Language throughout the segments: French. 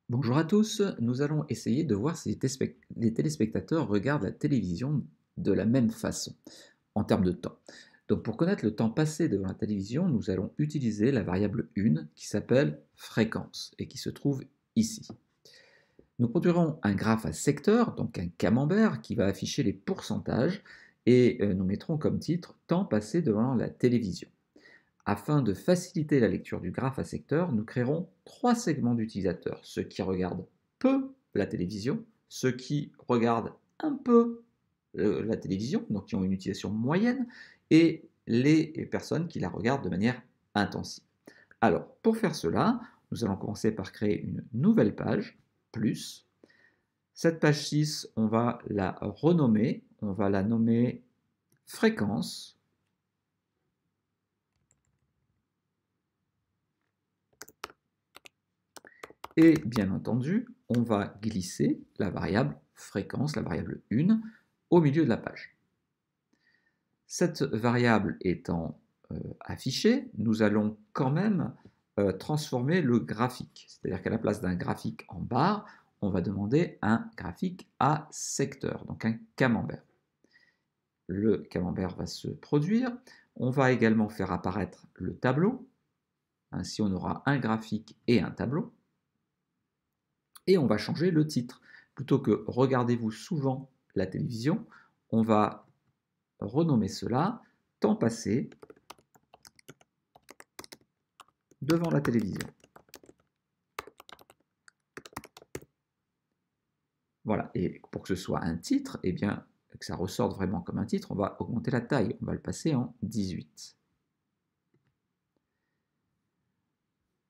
Bonjour à tous, nous allons essayer de voir si les téléspectateurs regardent la télévision de la même façon, en termes de temps. Donc pour connaître le temps passé devant la télévision, nous allons utiliser la variable 1 qui s'appelle fréquence et qui se trouve ici. Nous produirons un graphe à secteur, donc un camembert, qui va afficher les pourcentages et nous mettrons comme titre temps passé devant la télévision. Afin de faciliter la lecture du graphe à secteur, nous créerons trois segments d'utilisateurs. Ceux qui regardent peu la télévision, ceux qui regardent un peu la télévision, donc qui ont une utilisation moyenne, et les personnes qui la regardent de manière intensive. Alors, pour faire cela, nous allons commencer par créer une nouvelle page, plus. Cette page 6, on va la renommer, on va la nommer fréquence. Et bien entendu, on va glisser la variable fréquence, la variable 1, au milieu de la page. Cette variable étant affichée, nous allons quand même transformer le graphique. C'est-à-dire qu'à la place d'un graphique en barre, on va demander un graphique à secteur, donc un camembert. Le camembert va se produire. On va également faire apparaître le tableau. Ainsi, on aura un graphique et un tableau. Et on va changer le titre. Plutôt que regardez-vous souvent la télévision, on va renommer cela temps passé devant la télévision. Voilà, et pour que ce soit un titre, et bien, que ça ressorte vraiment comme un titre, on va augmenter la taille, on va le passer en 18.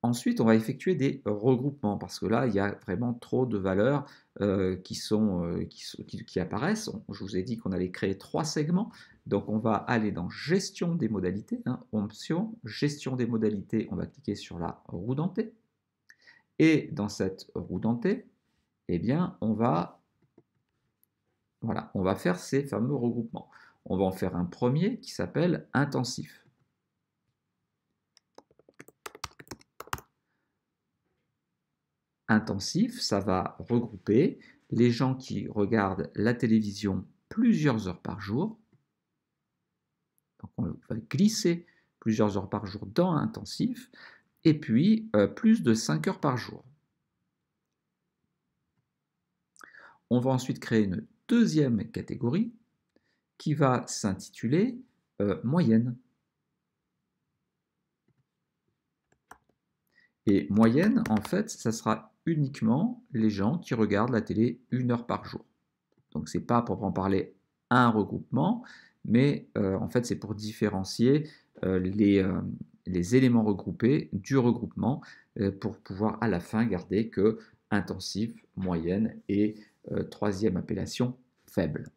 Ensuite, on va effectuer des regroupements parce que là, il y a vraiment trop de valeurs qui apparaissent. Je vous ai dit qu'on allait créer trois segments. Donc, on va aller dans Gestion des modalités, Option, Gestion des modalités, on va cliquer sur la roue dentée. Et dans cette roue dentée, eh bien, on va faire ces fameux regroupements. On va en faire un premier qui s'appelle intensif. Intensif, ça va regrouper les gens qui regardent la télévision plusieurs heures par jour. Donc on va glisser plusieurs heures par jour dans intensif, et puis plus de 5 heures par jour. On va ensuite créer une deuxième catégorie qui va s'intituler moyenne. Et moyenne, en fait, ça sera uniquement les gens qui regardent la télé 1 heure par jour. Donc, ce n'est pas à proprement parler un regroupement, mais en fait, c'est pour différencier les éléments regroupés du regroupement pour pouvoir à la fin garder que intensif, moyenne et troisième appellation faible.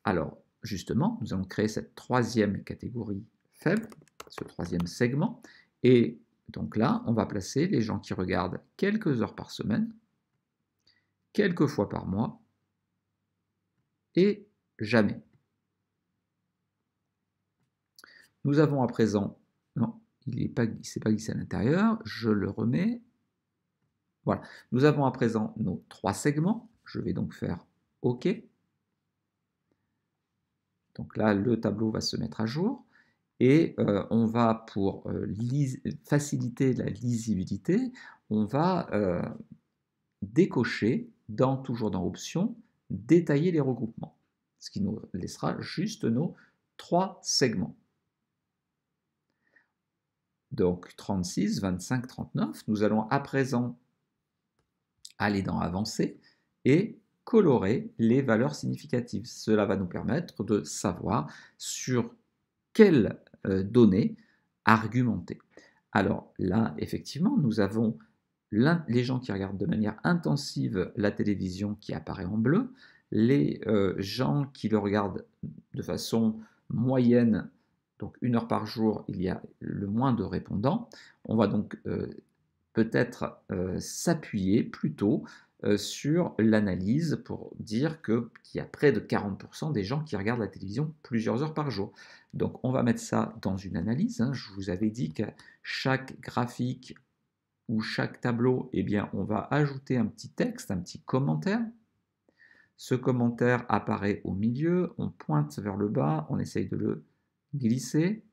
Alors, justement, nous allons créer cette troisième catégorie faible, ce troisième segment, et donc là, on va placer les gens qui regardent quelques heures par semaine, quelques fois par mois, et jamais. Nous avons à présent, non, il ne s'est pas glissé à l'intérieur, je le remets. Voilà, nous avons à présent nos trois segments, je vais donc faire OK. Donc là, le tableau va se mettre à jour. Et on va, pour faciliter la lisibilité, on va décocher, toujours dans Options, détailler les regroupements, ce qui nous laissera juste nos trois segments. Donc 36, 25, 39, nous allons à présent aller dans Avancer et colorer les valeurs significatives. Cela va nous permettre de savoir sur quelles données argumenter. Alors là, effectivement, nous avons les gens qui regardent de manière intensive la télévision qui apparaît en bleu, les gens qui le regardent de façon moyenne, donc 1 heure par jour, il y a le moins de répondants. On va donc peut-être s'appuyer plutôt sur l'analyse pour dire qu'il y a près de 40% des gens qui regardent la télévision plusieurs heures par jour. Donc on va mettre ça dans une analyse. Je vous avais dit que chaque graphique où chaque tableau, eh bien, on va ajouter un petit texte, un petit commentaire. Ce commentaire apparaît au milieu, on pointe vers le bas, on essaye de le glisser.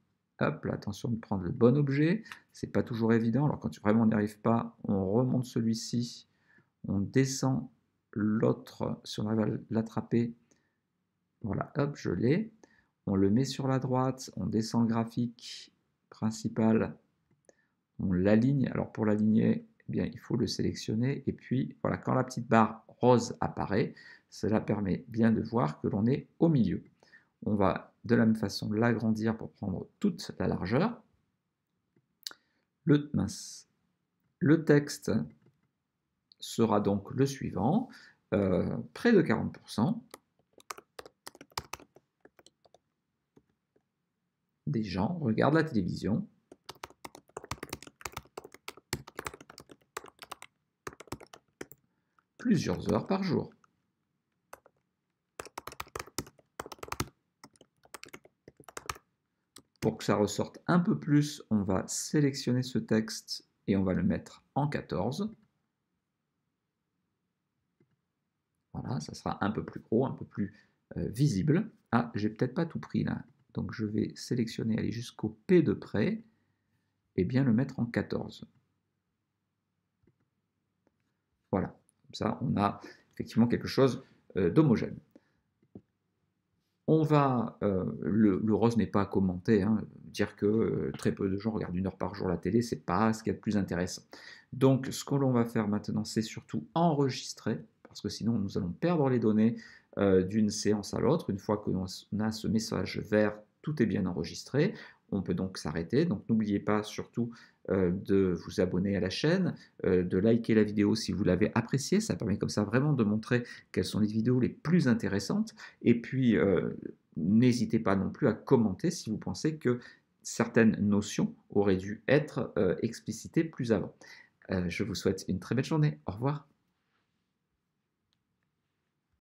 Hop, là, attention de prendre le bon objet, c'est pas toujours évident. Alors quand vraiment on n'y arrive pas, on remonte celui-ci, on descend l'autre, si on arrive à l'attraper, voilà, hop, je l'ai. On le met sur la droite, on descend le graphique principal, on l'aligne. Alors pour l'aligner, eh bien, il faut le sélectionner. Et puis, voilà, quand la petite barre rose apparaît, cela permet bien de voir que l'on est au milieu. On va de la même façon l'agrandir pour prendre toute la largeur. Le texte sera donc le suivant, près de 40%. Des gens regardent la télévision plusieurs heures par jour. Pour que ça ressorte un peu plus, on va sélectionner ce texte et on va le mettre en 14. Voilà, ça sera un peu plus gros, un peu plus visible. Ah, j'ai peut-être pas tout pris là. Donc je vais sélectionner, aller jusqu'au P de près et bien le mettre en 14. Voilà, comme ça on a effectivement quelque chose d'homogène. On va, le rose n'est pas à commenter, hein, dire que très peu de gens regardent 1 heure par jour la télé, c'est pas ce qu'il y a de plus intéressant. Donc ce que l'on va faire maintenant, c'est surtout enregistrer, parce que sinon nous allons perdre les données d'une séance à l'autre. Une fois que l'on a ce message vert, tout est bien enregistré, on peut donc s'arrêter. Donc n'oubliez pas surtout de vous abonner à la chaîne, de liker la vidéo si vous l'avez appréciée, ça permet comme ça vraiment de montrer quelles sont les vidéos les plus intéressantes. Et puis, n'hésitez pas non plus à commenter si vous pensez que certaines notions auraient dû être explicitées plus avant. Je vous souhaite une très belle journée. Au revoir.